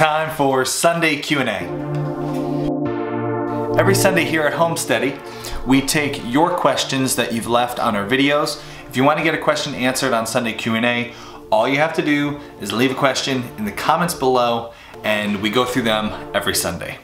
Time for Sunday Q&A. Every Sunday here at Homesteady, we take your questions that you've left on our videos. If you want to get a question answered on Sunday Q&A, all you have to do is leave a question in the comments below and we go through them every Sunday.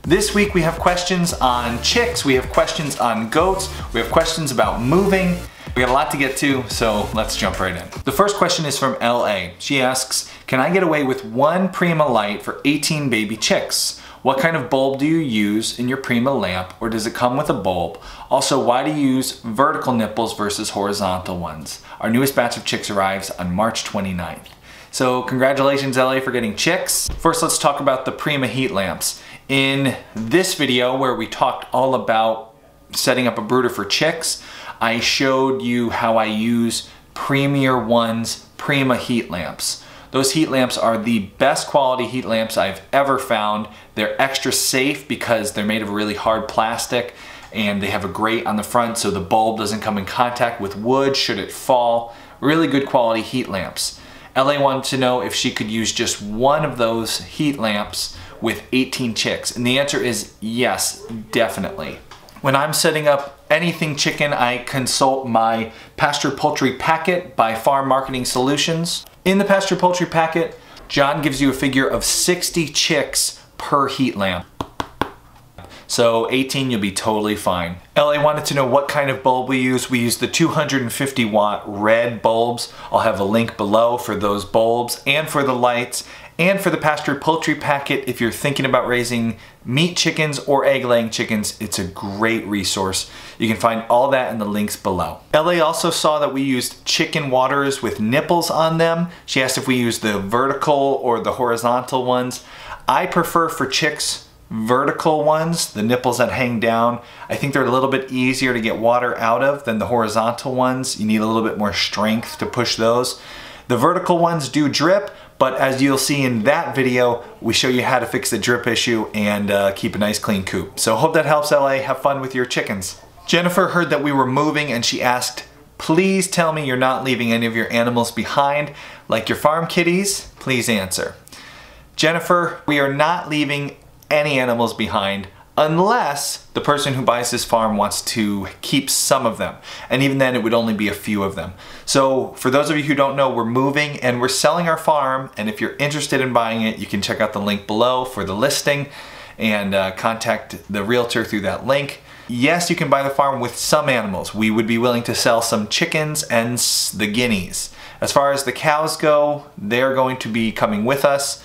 This week we have questions on chicks, we have questions on goats, we have questions about moving. We got a lot to get to, so let's jump right in. The first question is from LA. She asks, can I get away with one Prima light for 18 baby chicks? What kind of bulb do you use in your Prima lamp, or does it come with a bulb? Also, why do you use vertical nipples versus horizontal ones? Our newest batch of chicks arrives on March 29th. So congratulations LA for getting chicks. First, let's talk about the Prima heat lamps. In this video where we talked all about setting up a brooder for chicks, I showed you how I use Premier One's Prima heat lamps. Those heat lamps are the best quality heat lamps I've ever found. They're extra safe because they're made of really hard plastic and they have a grate on the front so the bulb doesn't come in contact with wood should it fall. Really good quality heat lamps. LA wanted to know if she could use just one of those heat lamps with 18 chicks, and the answer is yes, definitely. When I'm setting up anything chicken, I consult my pasture poultry packet by Farm Marketing Solutions. In the pasture poultry packet, John gives you a figure of 60 chicks per heat lamp. So 18, you'll be totally fine. LA wanted to know what kind of bulb we use. We use the 250 watt red bulbs. I'll have a link below for those bulbs and for the lights and for the pasture poultry packet. If you're thinking about raising meat chickens or egg laying chickens, it's a great resource. You can find all that in the links below. LA also saw that we used chicken waters with nipples on them. She asked if we use the vertical or the horizontal ones. I prefer for chicks vertical ones, the nipples that hang down. I think they're a little bit easier to get water out of than the horizontal ones. You need a little bit more strength to push those. The vertical ones do drip, but as you'll see in that video, we show you how to fix the drip issue and keep a nice clean coop. So hope that helps LA. Have fun with your chickens. Jennifer heard that we were moving and she asked, please tell me you're not leaving any of your animals behind, like your farm kitties. Please answer. Jennifer, we are not leaving any animals behind unless the person who buys this farm wants to keep some of them. And even then it would only be a few of them. So for those of you who don't know, we're moving and we're selling our farm, and if you're interested in buying it, you can check out the link below for the listing and contact the realtor through that link. Yes, you can buy the farm with some animals. We would be willing to sell some chickens and the guineas. As far as the cows go, they're going to be coming with us.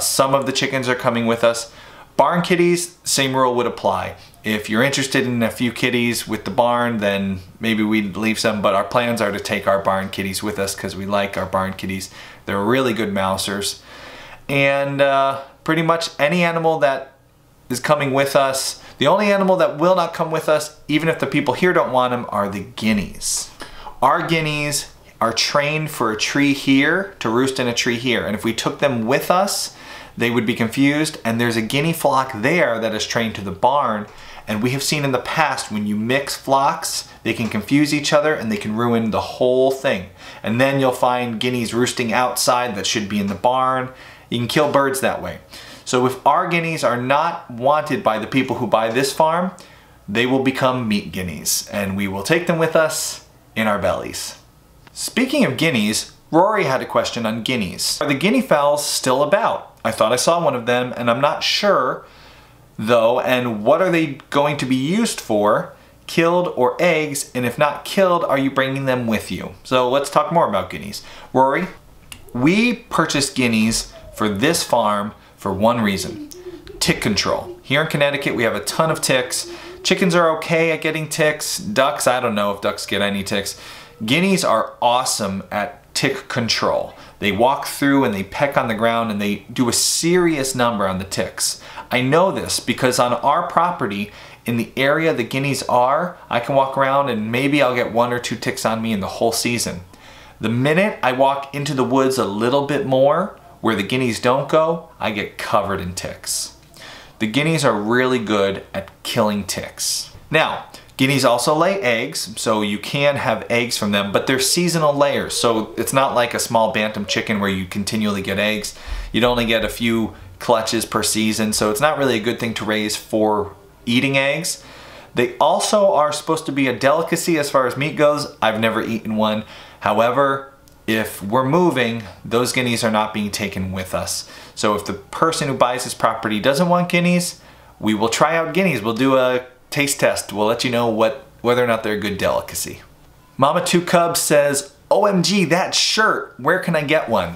Some of the chickens are coming with us. Barn kitties, same rule would apply. If you're interested in a few kitties with the barn, then maybe we'd leave some, but our plans are to take our barn kitties with us because we like our barn kitties. They're really good mousers. And pretty much any animal that is coming with us, the only animal that will not come with us, even if the people here don't want them, are the guineas. Our guineas are trained for a tree here, to roost in a tree here. And if we took them with us, they would be confused, and there's a guinea flock there that is trained to the barn, and we have seen in the past when you mix flocks, they can confuse each other and they can ruin the whole thing. And then you'll find guineas roosting outside that should be in the barn. You can kill birds that way. So if our guineas are not wanted by the people who buy this farm, they will become meat guineas, and we will take them with us in our bellies. Speaking of guineas, Rory had a question on guineas. Are the guinea fowls still about? I thought I saw one of them, and I'm not sure though, and what are they going to be used for? Killed or eggs? And if not killed, are you bringing them with you? So let's talk more about guineas. Rory, we purchased guineas for this farm for one reason: tick control. Here in Connecticut, we have a ton of ticks. Chickens are okay at getting ticks. Ducks, I don't know if ducks get any ticks. Guineas are awesome at tick control. They walk through and they peck on the ground and they do a serious number on the ticks. I know this because on our property, in the area the guineas are, I can walk around and maybe I'll get 1 or 2 ticks on me in the whole season. The minute I walk into the woods a little bit more, where the guineas don't go, I get covered in ticks. The guineas are really good at killing ticks. Now, Guineas also lay eggs, so you can have eggs from them, but they're seasonal layers. So it's not like a small bantam chicken where you continually get eggs. You'd only get a few clutches per season, so it's not really a good thing to raise for eating eggs. They also are supposed to be a delicacy as far as meat goes. I've never eaten one. However, if we're moving, those guineas are not being taken with us. So if the person who buys this property doesn't want guineas, we will try out guineas. We'll do a taste test. We'll let you know whether or not they're a good delicacy. Mama Two Cubs says, OMG, that shirt, where can I get one?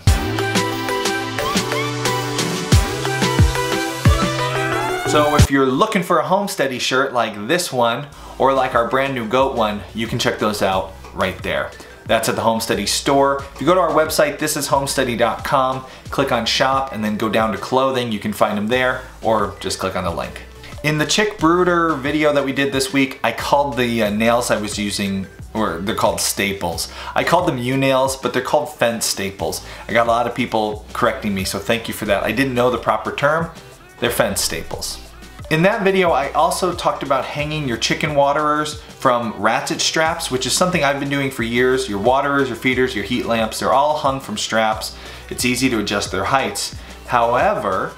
So if you're looking for a Homesteady shirt like this one, or like our brand new goat one, you can check those out right there. That's at the Homesteady store. If you go to our website, thisishomesteady.com, click on shop and then go down to clothing, you can find them there, or just click on the link. In the chick brooder video that we did this week, I called the nails I was using, or they're called staples. I called them U-nails, but they're called fence staples. I got a lot of people correcting me, so thank you for that. I didn't know the proper term. They're fence staples. In that video, I also talked about hanging your chicken waterers from ratchet straps, which is something I've been doing for years. Your waterers, your feeders, your heat lamps, they're all hung from straps. It's easy to adjust their heights. However,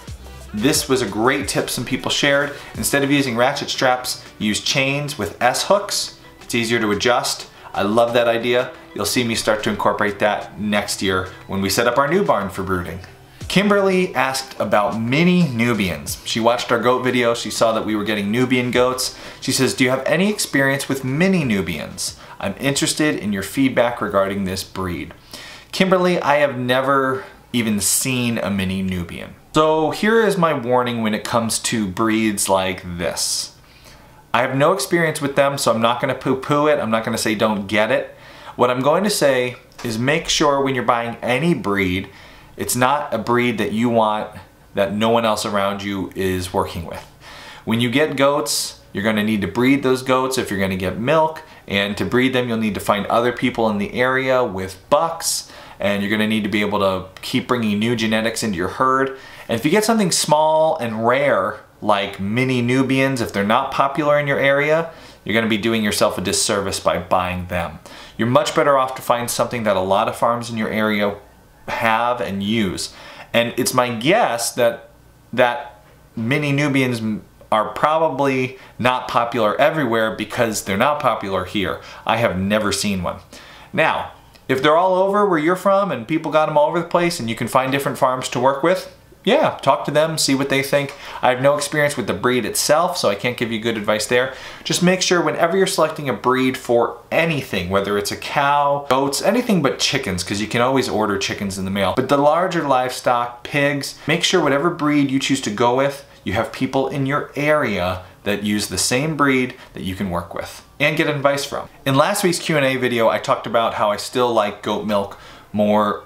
this was a great tip some people shared. Instead of using ratchet straps, use chains with S-hooks. It's easier to adjust. I love that idea. You'll see me start to incorporate that next year when we set up our new barn for brooding. Kimberly asked about mini Nubians. She watched our goat video. She saw that we were getting Nubian goats. She says, do you have any experience with mini Nubians? I'm interested in your feedback regarding this breed. Kimberly, I have never even seen a mini Nubian. So here is my warning when it comes to breeds like this. I have no experience with them, so I'm not gonna poo-poo it. I'm not gonna say don't get it. What I'm going to say is make sure when you're buying any breed, it's not a breed that you want that no one else around you is working with. When you get goats, you're gonna need to breed those goats if you're gonna get milk, and to breed them, you'll need to find other people in the area with bucks, and you're gonna need to be able to keep bringing new genetics into your herd. And if you get something small and rare, like mini Nubians, if they're not popular in your area, you're gonna be doing yourself a disservice by buying them. You're much better off to find something that a lot of farms in your area have and use. And it's my guess that mini Nubians are probably not popular everywhere because they're not popular here. I have never seen one. Now, if they're all over where you're from and people got them all over the place and you can find different farms to work with, yeah, talk to them, see what they think. I have no experience with the breed itself, so I can't give you good advice there. Just make sure whenever you're selecting a breed for anything, whether it's a cow, goats, anything but chickens, because you can always order chickens in the mail. But the larger livestock, pigs, make sure whatever breed you choose to go with, you have people in your area that use the same breed that you can work with and get advice from. In last week's Q&A video, I talked about how I still like goat milk more.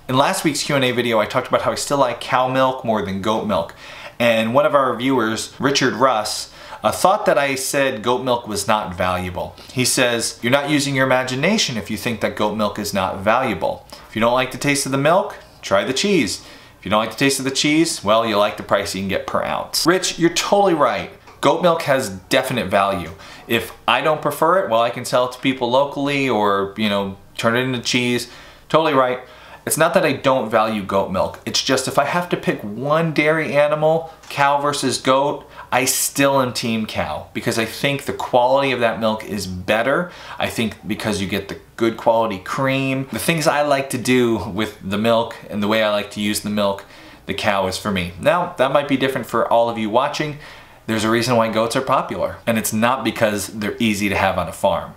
In last week's Q&A video, I talked about how I still like cow milk more than goat milk. And one of our viewers, Richard Russ, thought that I said goat milk was not valuable. He says, you're not using your imagination if you think that goat milk is not valuable. If you don't like the taste of the milk, try the cheese. If you don't like the taste of the cheese, well, you like the price you can get per ounce. Rich, you're totally right. Goat milk has definite value. If I don't prefer it, well, I can sell it to people locally or, you know, turn it into cheese. Totally right. It's not that I don't value goat milk. It's just if I have to pick one dairy animal, cow versus goat, I still am team cow because I think the quality of that milk is better. I think because you get the good quality cream. The things I like to do with the milk and the way I like to use the milk, the cow is for me. Now, that might be different for all of you watching. There's a reason why goats are popular, and it's not because they're easy to have on a farm.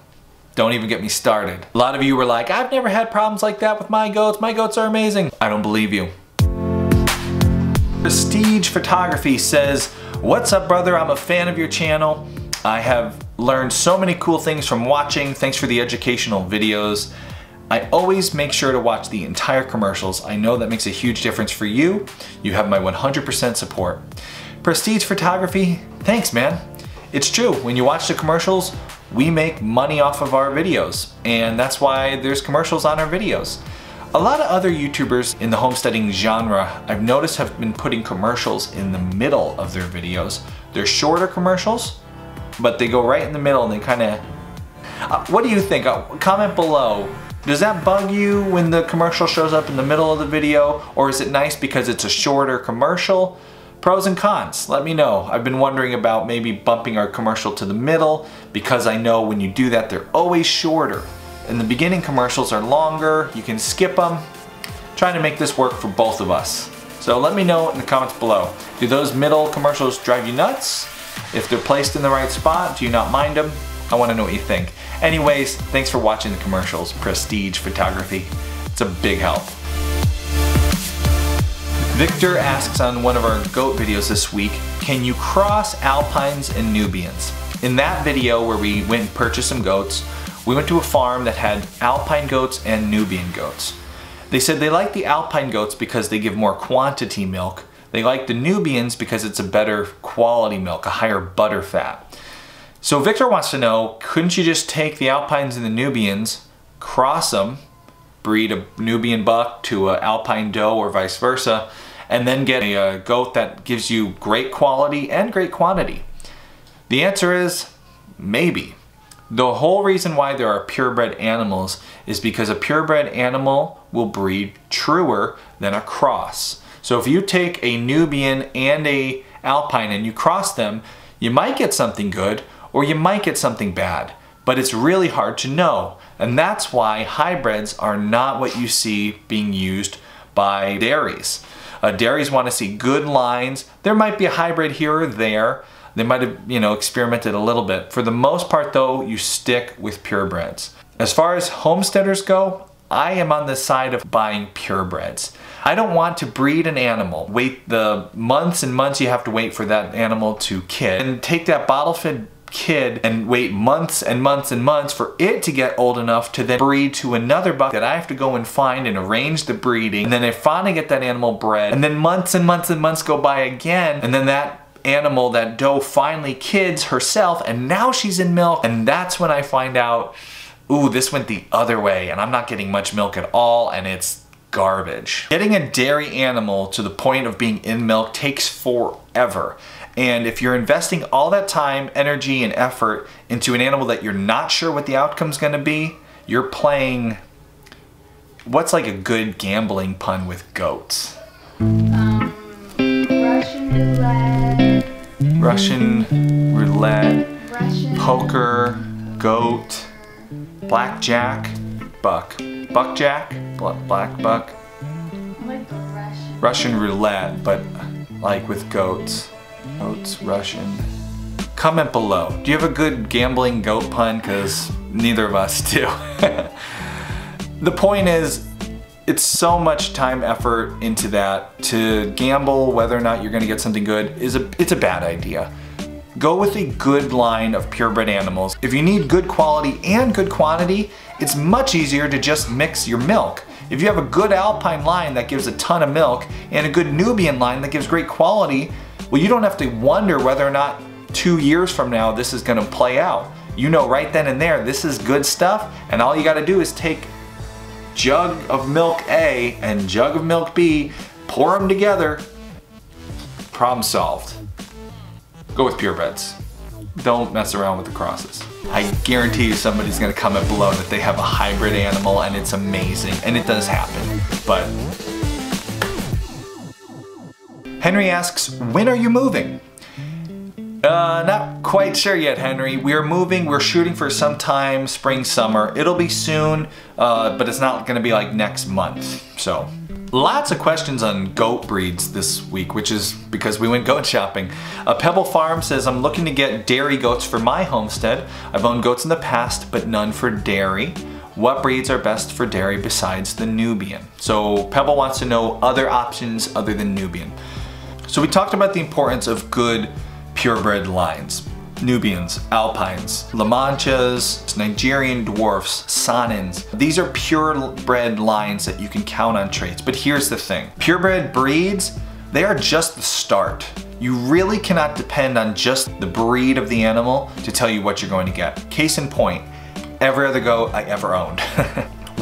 Don't even get me started. A lot of you were like, I've never had problems like that with my goats are amazing. I don't believe you. Prestige Photography says, what's up brother, I'm a fan of your channel. I have learned so many cool things from watching. Thanks for the educational videos. I always make sure to watch the entire commercials. I know that makes a huge difference for you. You have my 100% support. Prestige Photography, thanks man. It's true, when you watch the commercials, we make money off of our videos, and that's why there's commercials on our videos. A lot of other YouTubers in the homesteading genre, I've noticed, have been putting commercials in the middle of their videos. They're shorter commercials, but they go right in the middle and they kind of... what do you think? Comment below. Does that bug you when the commercial shows up in the middle of the video, or is it nice because it's a shorter commercial? Pros and cons, let me know. I've been wondering about maybe bumping our commercial to the middle because I know when you do that they're always shorter. In the beginning commercials are longer, you can skip them. Trying to make this work for both of us. So let me know in the comments below. Do those middle commercials drive you nuts? If they're placed in the right spot, do you not mind them? I want to know what you think. Anyways, thanks for watching the commercials. Prestige photography. It's a big help. Victor asks on one of our goat videos this week, can you cross Alpines and Nubians? In that video where we went and purchased some goats, we went to a farm that had Alpine goats and Nubian goats. They said they like the Alpine goats because they give more quantity milk. They like the Nubians because it's a better quality milk, a higher butter fat. So Victor wants to know, couldn't you just take the Alpines and the Nubians, cross them, breed a Nubian buck to an Alpine doe or vice versa, and then get a goat that gives you great quality and great quantity? The answer is maybe. The whole reason why there are purebred animals is because a purebred animal will breed truer than a cross. So if you take a Nubian and a Alpine and you cross them, you might get something good or you might get something bad, but it's really hard to know. And that's why hybrids are not what you see being used by dairies. Dairies want to see good lines. There might be a hybrid here or there. They might have, experimented a little bit. For the most part though, you stick with purebreds. As far as homesteaders go, I am on the side of buying purebreds. I don't want to breed an animal, wait the months and months you have to wait for that animal to kid, and take that bottle-fed kid and wait months and months and months for it to get old enough to then breed to another buck that I have to go and find and arrange the breeding, and then I finally get that animal bred, and then months and months and months go by again, and then that animal, that doe, finally kids herself, and now she's in milk, and that's when I find out, ooh, this went the other way and I'm not getting much milk at all and it's garbage. Getting a dairy animal to the point of being in milk takes forever. And if you're investing all that time, energy, and effort into an animal that you're not sure what the outcome's gonna be, you're playing, what's like a good gambling pun with goats? Russian roulette, poker, goat, blackjack, buck. Buckjack, black buck. Russian roulette, but like with goats. Goats, Russian. Comment below. Do you have a good gambling goat pun? Because neither of us do. The point is, it's so much time, effort into that. To gamble whether or not you're gonna get something good it's a bad idea. Go with a good line of purebred animals. If you need good quality and good quantity, it's much easier to just mix your milk. If you have a good Alpine line that gives a ton of milk and a good Nubian line that gives great quality, well, you don't have to wonder whether or not 2 years from now this is gonna play out. You know right then and there, this is good stuff, and all you gotta do is take jug of milk A and jug of milk B, pour them together, problem solved. Go with purebreds. Don't mess around with the crosses. I guarantee you somebody's gonna comment below that they have a hybrid animal and it's amazing, and it does happen, but. Henry asks, when are you moving? Not quite sure yet, Henry. We are moving, we're shooting for sometime spring, summer. It'll be soon, but it's not gonna be like next month, so. Lots of questions on goat breeds this week, which is because we went goat shopping. Pebble Farm says, I'm looking to get dairy goats for my homestead. I've owned goats in the past, but none for dairy. What breeds are best for dairy besides the Nubian? So Pebble wants to know other options other than Nubian. So we talked about the importance of good purebred lines. Nubians, Alpines, La Manchas, Nigerian dwarfs, Sanins. These are purebred lines that you can count on traits. But here's the thing, purebred breeds, they are just the start. You really cannot depend on just the breed of the animal to tell you what you're going to get. Case in point, every other goat I ever owned.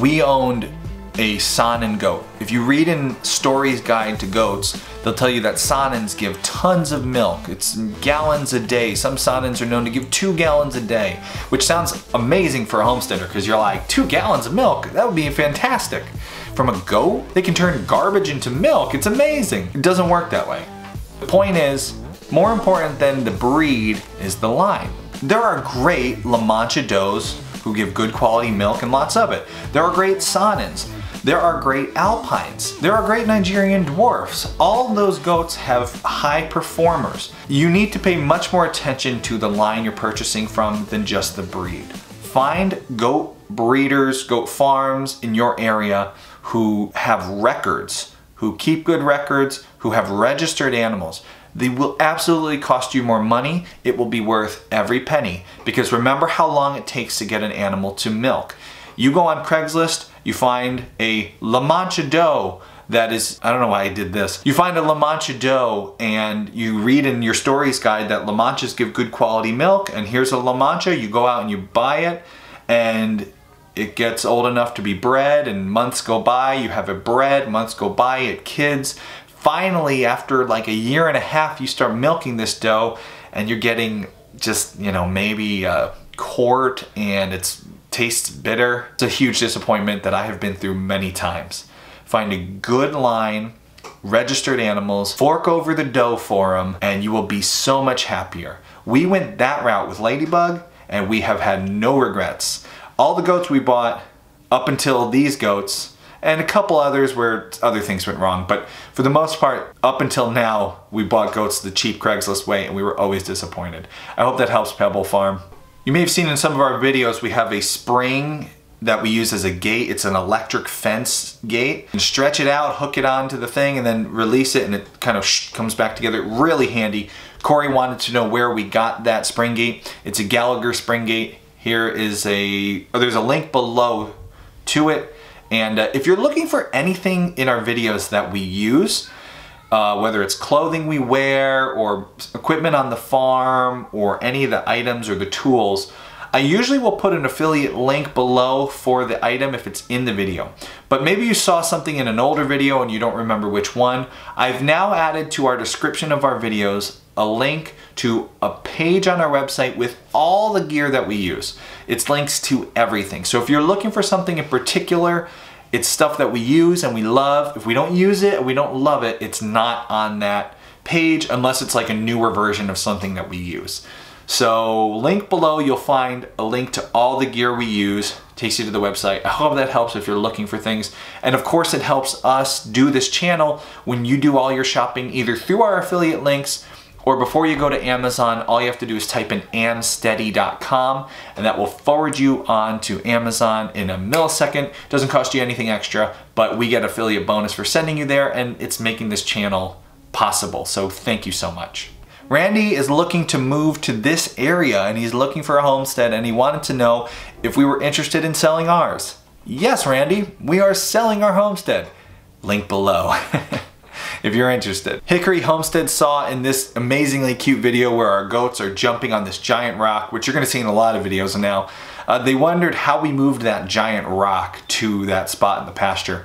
We owned a Sanin goat. If you read in Story's Guide to Goats, They'll tell you that Saanens give tons of milk. It's gallons a day. Some Saanens are known to give 2 gallons a day, which sounds amazing for a homesteader because you're like, 2 gallons of milk? That would be fantastic. From a goat, they can turn garbage into milk. It's amazing. It doesn't work that way. The point is, more important than the breed is the line. There are great La Mancha does who give good quality milk and lots of it. There are great Saanens. There are great Alpines. There are great Nigerian dwarfs. All those goats have high performers. You need to pay much more attention to the line you're purchasing from than just the breed. Find goat breeders, goat farms in your area who have records, who keep good records, who have registered animals. They will absolutely cost you more money. It will be worth every penny, because remember how long it takes to get an animal to milk. You go on Craigslist, you find a La Mancha doe that is, I don't know why I did this. You find a La Mancha doe and you read in your stories guide that La Manchas give good quality milk, and here's a La Mancha, you go out and you buy it, and it gets old enough to be bred, and months go by, you have it bred, months go by, it kids. Finally, after like a year and a half, you start milking this doe and you're getting just, you know, maybe a quart, and it tastes bitter. It's a huge disappointment that I have been through many times. Find a good line, registered animals, fork over the dough for them, and you will be so much happier. We went that route with Ladybug and we have had no regrets. All the goats we bought up until these goats, and a couple others where other things went wrong, but for the most part, up until now, we bought goats the cheap Craigslist way and we were always disappointed. I hope that helps, Pebble Farm. You may have seen in some of our videos, we have a spring that we use as a gate. It's an electric fence gate. And stretch it out, hook it onto the thing, and then release it, and it kind of comes back together. Really handy. Corey wanted to know where we got that spring gate. It's a Gallagher spring gate. Here is there's a link below to it. And if you're looking for anything in our videos that we use, whether it's clothing we wear or equipment on the farm or any of the items or the tools, I usually will put an affiliate link below for the item if it's in the video. But maybe you saw something in an older video and you don't remember which one. I've now added to our description of our videos a link to a page on our website with all the gear that we use. It's links to everything. So if you're looking for something in particular, it's stuff that we use and we love. If we don't use it, we don't love it, it's not on that page unless it's like a newer version of something that we use. So link below, you'll find a link to all the gear we use. Takes you to the website. I hope that helps if you're looking for things. And of course it helps us do this channel when you do all your shopping either through our affiliate links, or before you go to Amazon, all you have to do is type in amsteady.com and that will forward you on to Amazon in a millisecond. Doesn't cost you anything extra, but we get affiliate bonus for sending you there, and it's making this channel possible. So thank you so much. Randy is looking to move to this area and he's looking for a homestead, and he wanted to know if we were interested in selling ours. Yes, Randy, we are selling our homestead. Link below. If you're interested. Hickory Homestead saw in this amazingly cute video where our goats are jumping on this giant rock, which you're gonna see in a lot of videos now. They wondered how we moved that giant rock to that spot in the pasture.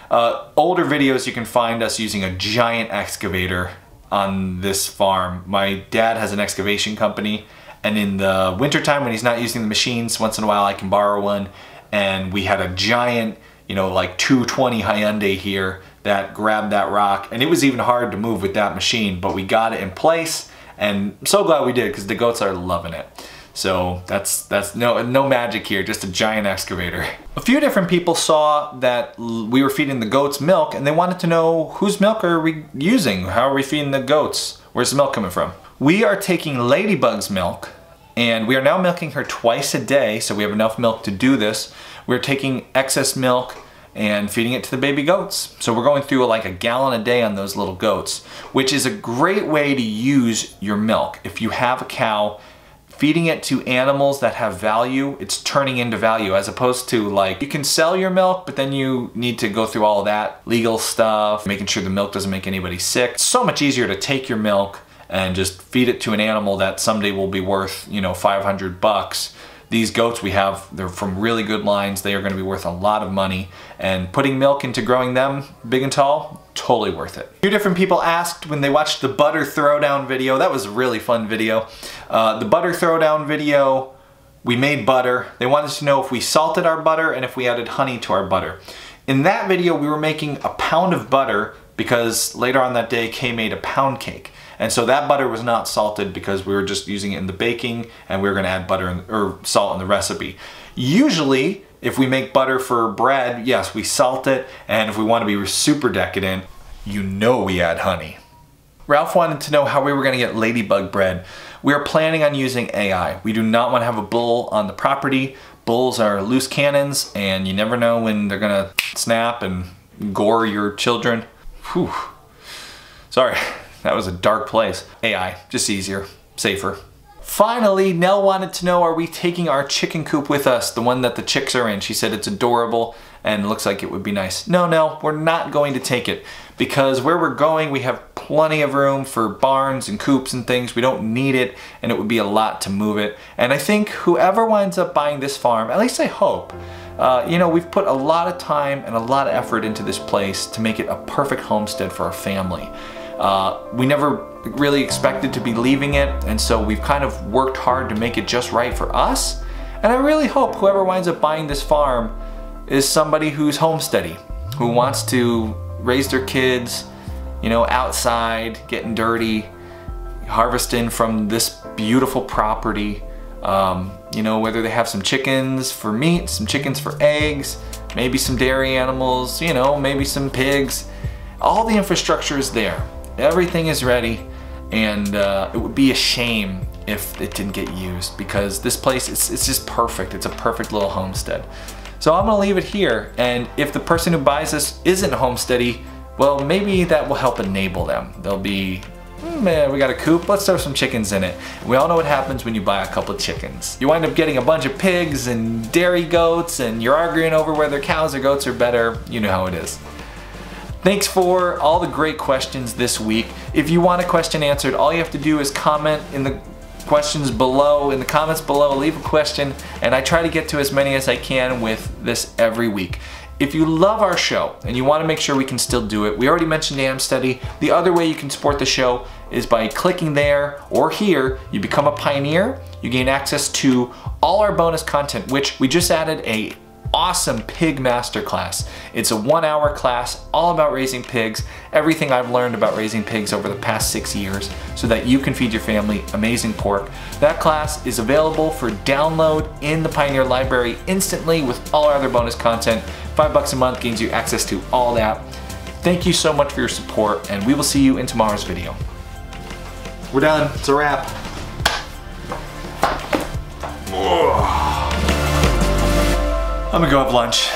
Older videos, you can find us using a giant excavator on this farm. My dad has an excavation company, and in the wintertime when he's not using the machines, once in a while I can borrow one, and we had a giant, you know, like 220 Hyundai here that grabbed that rock, and it was even hard to move with that machine, but we got it in place, and I'm so glad we did because the goats are loving it. So that's no magic here, just a giant excavator. A few different people saw that we were feeding the goats milk, and they wanted to know whose milk are we using? How are we feeding the goats? Where's the milk coming from? We are taking Ladybug's milk, and we are now milking her twice a day, so we have enough milk to do this. We're taking excess milk and feeding it to the baby goats. So we're going through like a gallon a day on those little goats, which is a great way to use your milk. If you have a cow, feeding it to animals that have value, it's turning into value, as opposed to like, you can sell your milk, but then you need to go through all of that legal stuff, making sure the milk doesn't make anybody sick. It's so much easier to take your milk and just feed it to an animal that someday will be worth, you know, 500 bucks. These goats we have, they're from really good lines. They are going to be worth a lot of money, and putting milk into growing them big and tall, totally worth it. A few different people asked when they watched the butter throwdown video. That was a really fun video. The butter throwdown video, we made butter. They wanted to know if we salted our butter and if we added honey to our butter. In that video, we were making a pound of butter because later on that day, Kay made a pound cake. And so that butter was not salted because we were just using it in the baking and we were gonna add butter or salt in the recipe. Usually, if we make butter for bread, yes, we salt it, and if we want to be super decadent, you know we add honey. Ralph wanted to know how we were going to get Ladybug Bread. We are planning on using AI. We do not want to have a bull on the property. Bulls are loose cannons, and you never know when they're going to snap and gore your children. Whew. Sorry, that was a dark place. AI, just easier, safer. Finally, Nell wanted to know, are we taking our chicken coop with us, the one that the chicks are in? She said it's adorable and looks like it would be nice. No, Nell, we're not going to take it because where we're going, we have plenty of room for barns and coops and things. We don't need it, and it would be a lot to move it. And I think whoever winds up buying this farm, at least I hope, you know, we've put a lot of time and a lot of effort into this place to make it a perfect homestead for our family. We never really expected to be leaving it, and so we've kind of worked hard to make it just right for us. And I really hope whoever winds up buying this farm is somebody who's homesteady, who wants to raise their kids, you know, outside, getting dirty, harvesting from this beautiful property. You know, whether they have some chickens for meat, some chickens for eggs, maybe some dairy animals, you know, maybe some pigs. All the infrastructure is there. Everything is ready, and it would be a shame if it didn't get used because this place, it's just perfect. It's a perfect little homestead. So I'm gonna leave it here, and if the person who buys this isn't homesteady, well, maybe that will help enable them. They'll be, man, we got a coop, let's throw some chickens in it. We all know what happens when you buy a couple of chickens. You wind up getting a bunch of pigs and dairy goats, and you're arguing over whether cows or goats are better. You know how it is. Thanks for all the great questions this week. If you want a question answered, all you have to do is comment in the questions below, in the comments below, leave a question, and I try to get to as many as I can with this every week. If you love our show and you want to make sure we can still do it, we already mentioned Homesteady. The other way you can support the show is by clicking there or here. You become a pioneer, you gain access to all our bonus content, which we just added a awesome pig masterclass. It's a 1-hour class all about raising pigs, everything I've learned about raising pigs over the past 6 years so that you can feed your family amazing pork. That class is available for download in the Pioneer Library instantly with all our other bonus content. $5 a month gains you access to all that. Thank you so much for your support, and we will see you in tomorrow's video. We're done, it's a wrap. I'm gonna go have lunch.